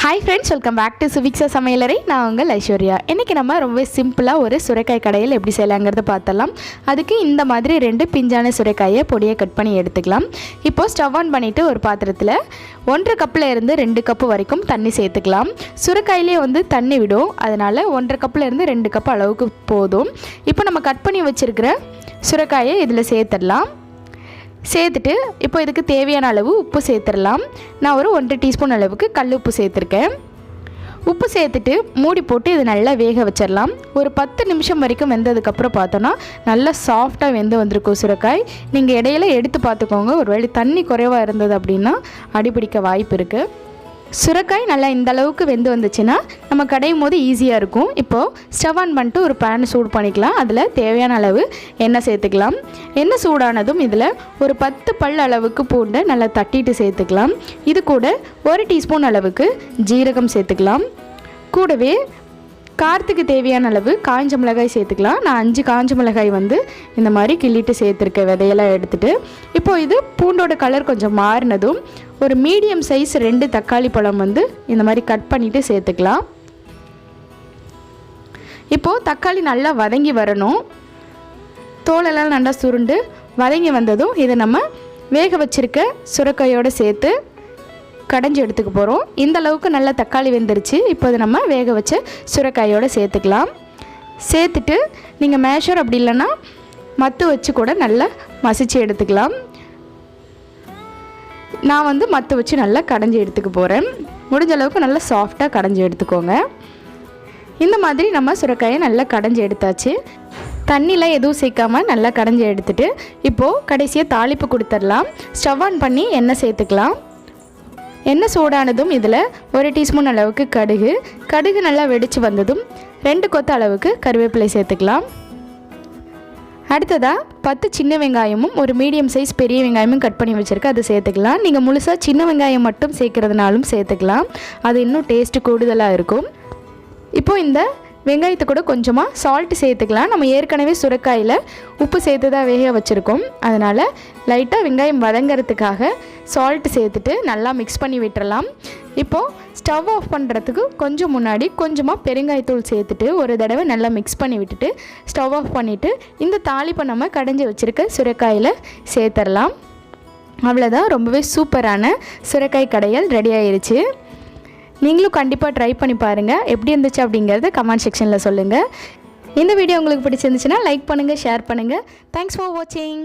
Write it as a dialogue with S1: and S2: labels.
S1: Hi friends, welcome back to Suviksa சமையலறை. நான் உங்கள் ஐஸ்வர்யா. இன்னைக்கு நம்ம ரொம்ப சிம்பிளா ஒரு சுரைக்காய் கடையில் எப்படி செய்யலாம்ங்கறத பார்த்தலாம். அதுக்கு இந்த மாதிரி ரெண்டு பிஞ்சான சுரைக்காயை பொடியா கட் பண்ணி எடுத்துக்கலாம். இப்போ ஸ்டவ் ஆன் பண்ணிட்டு ஒரு பாத்திரத்துல 1.5 கப்ல இருந்து 2 கப் வரைக்கும் தண்ணி சேர்த்துக்கலாம். சுரைக்காயிலே வந்து தண்ணி விடும். அதனால 1.5 கப்ல இருந்து 2 கப் அளவுக்கு போதும். இப்போ நம்ம கட் பண்ணி வச்சிருக்கிற சுரைக்காயை இதல சேர்த்துடலாம். சேர்த்துட்டு இப்போ இதுக்கு தேவையான அளவு உப்பு சேர்த்துடலாம். நான் ஒரு 1 டீஸ்பூன் அளவுக்கு கல் உப்பு சேர்த்துருக்கேன். உப்பு சேர்த்துட்டு மூடி போட்டு இது நல்லா வேக வச்சிடலாம். ஒரு 10 நிமிஷம் வரைக்கும் வெந்ததுக்கப்புறம் பார்த்தோன்னா நல்லா சாஃப்டாக வெந்து வந்திருக்கும் சுரைக்காய். நீங்கள் இடையில எடுத்து பார்த்துக்கோங்க. ஒருவேளை தண்ணி குறைவாக இருந்தது அப்படின்னா அடிபிடிக்க வாய்ப்பு இருக்குது. சுரைக்காய் நல்லா இந்த அளவுக்கு வெந்து வந்துச்சுன்னா நம்ம கடையும் போது ஈஸியாக இருக்கும். இப்போது ஸ்டவ் ஆன் பண்ணிட்டு ஒரு பேன் சூடு பண்ணிக்கலாம். அதில் தேவையான அளவு எண்ணெய் சேர்த்துக்கலாம். எண்ணெய் சூடானதும் இதில் ஒரு 10 பல் அளவுக்கு பூண்டை நல்லா தட்டிட்டு சேர்த்துக்கலாம். இது கூட 1 டீஸ்பூன் அளவுக்கு ஜீரகம் சேர்த்துக்கலாம். கூடவே காரத்துக்கு தேவையான அளவு காஞ்ச மிளகாய் சேர்த்துக்கலாம். நான் 5 காஞ்ச மிளகாய் வந்து இந்த மாதிரி கிள்ளிட்டு சேர்த்துருக்கேன், விதையெல்லாம் எடுத்துகிட்டு. இப்போது இது பூண்டோட கலர் கொஞ்சம் மாறினதும் ஒரு மீடியம் சைஸ் 2 தக்காளி பழம் வந்து இந்த மாதிரி கட் பண்ணிவிட்டு சேர்த்துக்கலாம். இப்போது தக்காளி நல்லா வதங்கி வரணும். தோலெல்லாம் நல்லா சுருண்டு வதங்கி வந்ததும் இதை நம்ம வேக வச்சுருக்க சுரைக்காயோடு சேர்த்து கடைஞ்சி எடுத்துக்க போகிறோம். இந்த அளவுக்கு நல்லா தக்காளி வெந்துருச்சு. இப்போ இது நம்ம வேக வச்ச சுரைக்காயோடு சேர்த்துக்கலாம். சேர்த்துட்டு நீங்கள் மேஷர் அப்படி இல்லைன்னா மத்து வச்சு கூட நல்லா மசிச்சு எடுத்துக்கலாம். நான் வந்து மத்து வச்சு நல்லா கடைஞ்சி எடுத்துக்க போகிறேன். முடிஞ்ச அளவுக்கு நல்லா சாஃப்டாக கடைஞ்சி எடுத்துக்கோங்க. இந்த மாதிரி நம்ம சுரைக்காயை நல்லா கடைஞ்சி எடுத்தாச்சு. தண்ணியில் எதுவும் சேர்க்காமல் நல்லா கடைஞ்சி எடுத்துட்டு இப்போது கடைசியாக தாளிப்பு கொடுத்துடலாம். ஸ்டவ் ஆன் பண்ணி எண்ணெய் சேர்த்துக்கலாம். எண்ணெய் சூடானதும் இதில் 1 டீஸ்பூன் அளவுக்கு கடுகு நல்லா வெடித்து வந்ததும் 2 கொத்து அளவுக்கு கருவேப்பிலை சேர்த்துக்கலாம். அடுத்ததாக 10 சின்ன வெங்காயமும் ஒரு மீடியம் சைஸ் பெரிய வெங்காயமும் கட் பண்ணி வச்சுருக்கேன், அது சேர்த்துக்கலாம். நீங்கள் முழுசாக சின்ன வெங்காயம் மட்டும் சேர்க்குறதுனாலும் சேர்த்துக்கலாம். அது இன்னும் டேஸ்ட்டு கூடுதலாக இருக்கும். இப்போது இந்த வெங்காயத்தை கூட கொஞ்சமாக சால்ட்டு சேர்த்துக்கலாம். நம்ம ஏற்கனவே சுரைக்காயில் உப்பு சேர்த்து தான் வேக வச்சுருக்கோம். அதனால் லைட்டாக வெங்காயம் வதங்கிறதுக்காக சால்ட்டு சேர்த்துட்டு நல்லா மிக்ஸ் பண்ணி விட்டுறலாம். இப்போது ஸ்டவ் ஆஃப் பண்ணுறதுக்கு கொஞ்சம் முன்னாடி கொஞ்சமாக பெருங்காயத்தூள் சேர்த்துட்டு ஒரு தடவை நல்லா மிக்ஸ் பண்ணி விட்டுட்டு ஸ்டவ் ஆஃப் பண்ணிவிட்டு இந்த தாளிப்பை நம்ம கடைஞ்சி வச்சுருக்க சுரைக்காயில் சேர்த்துடலாம். அவ்வளோதான், ரொம்பவே சூப்பரான சுரைக்காய் கடையல் ரெடி ஆயிடுச்சு. நீங்களும் கண்டிப்பாக ட்ரை பண்ணி பாருங்கள். எப்படி இருந்துச்சு அப்படிங்கிறத கமெண்ட் செக்ஷனில் சொல்லுங்கள். இந்த வீடியோ உங்களுக்கு பிடிச்சிருந்துச்சுன்னா லைக் பண்ணுங்கள், ஷேர் பண்ணுங்கள். தேங்க்ஸ் ஃபார் வாட்சிங்.